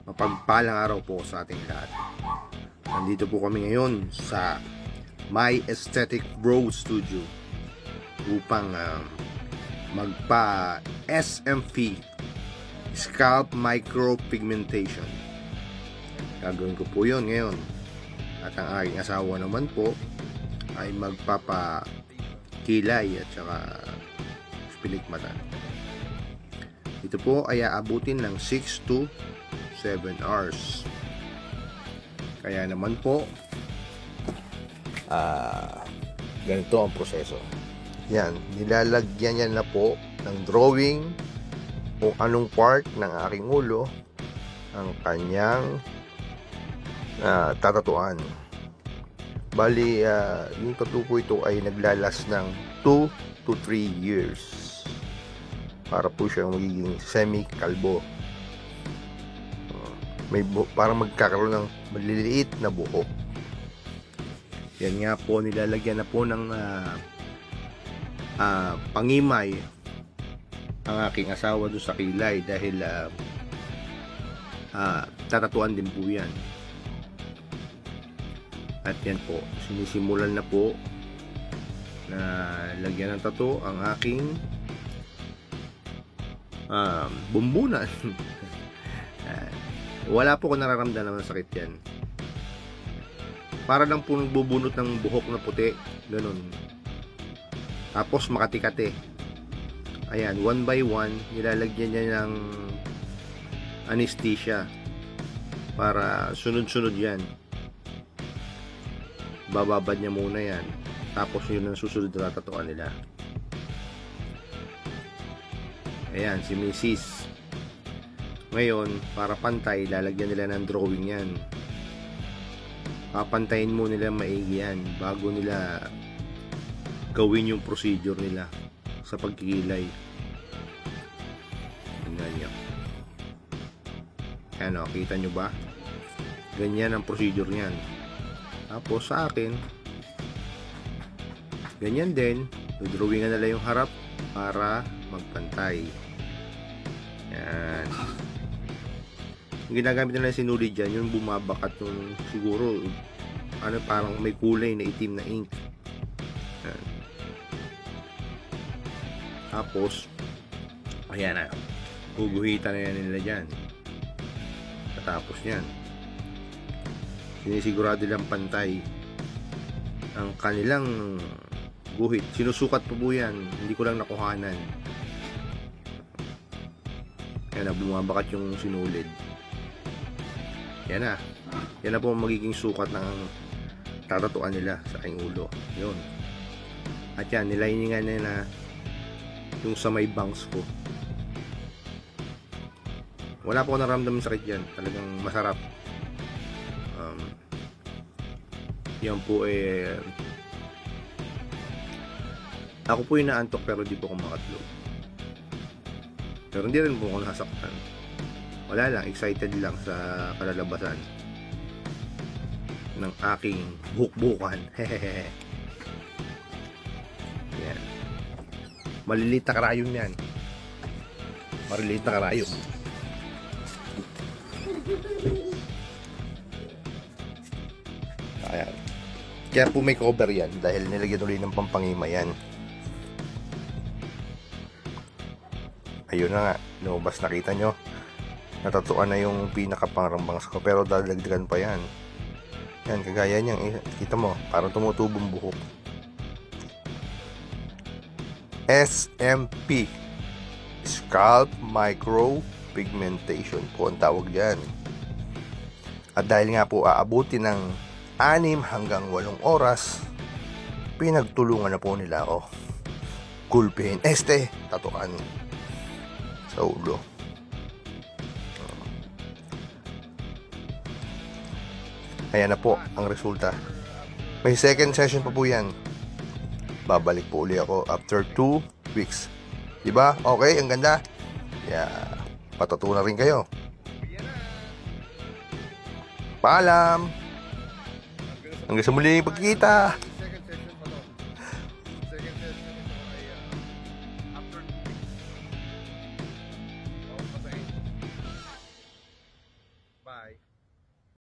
Mapagpalang araw po sa ating lahat. Nandito po kami ngayon sa My Aesthetic Bro Studio upang magpa SMP Scalp Micropigmentation. Gagawin ko po yun ngayon. At ang aking asawa naman po ay magpapakilay at saka pilik mata. Ito po ay aabutin ng 6 to 7 hours. Kaya naman po ganito ang proseso. Yan, nilalagyan niya na po ng drawing kung anong part ng aking ulo ang kanyang tatatuan. Bali, yung tattoo po ito ay naglalas ng 2 to 3 years para po siyang magiging semi-kalbo. Parang magkakaroon ng maliliit na buhok. Yan nga po, nilalagyan na po ng pangimay ang aking asawa doon sa kilay dahil tatatuan din po yan. At yan po, sinisimulan na po na lagyan ng tattoo ang aking bumbunan. Wala po ko nararamdaman ng sakit yan. Para lang po nagbubunot ng buhok na puti. Ganun. Tapos makati-kati. Ayan, one by one, nilalagyan niya ng anesthesia. Para sunod-sunod yan. Bababad niya muna yan. Tapos yun ang susunod na tatuan nila. Ayan, si Mrs. Ngayon, para pantay, lalagyan nila ng drawing yan. Papantayin mo nila maigi yan bago nila gawin yung procedure nila sa pagkikilay. Tingnan nyo. Ano, kita nyo ba? Ganyan ang procedure niyan. Tapos sa akin, ganyan din. Drawingan nila yung harap para magpantay. Yan. Yung ginagamit nila sinulid dyan, yung bumabakat yung siguro parang may kulay na itim na ink. Yan. Tapos ayan na, guguhitan na yan nila dyan. Katapos yan, sinisigurado nilang pantay ang kanilang guhit. Sinusukat po yan, hindi ko lang nakuhanan. Yan na, bumabakat yung sinulid. Yan na. Yan na po magiging sukat ng tatatuan nila sa aking ulo. Yun. At yan, niliningan na yung sa may bangs ko. Wala po ako naramdaman sakit yan. Talagang masarap. Yan po ako po yung naantok pero di po ako makatlog. Pero hindi rin po ako nasaktan. Wala lang, excited lang sa kalalabasan ng aking buhok-buhukan. Yan. Maliliit na karayom yan. Maliliit na karayom. Ayan. Kaya po may cover yan dahil nilagyan ulit ng pampangima yan. Ayun na nga, lumabas, nakita nyo. Natatuan na yung pinakapangrambang ko, pero dadagdagan pa yan. Yan, kagaya niyang, kita mo, parang tumutubong buhok. SMP Scalp Micropigmentation po ang tawag dyan. At dahil nga po aabuti ng 6 hanggang 8 oras, pinagtulungan na po nila ako gulpihin tatuan sa ulo. Ayan na po ang resulta. May second session pa po yan. Babalik po uli ako after 2 weeks. Diba? Okay, ang ganda. Yeah. Patatu na rin kayo. Paalam. Hanggang sa muling pagkikita. Bye!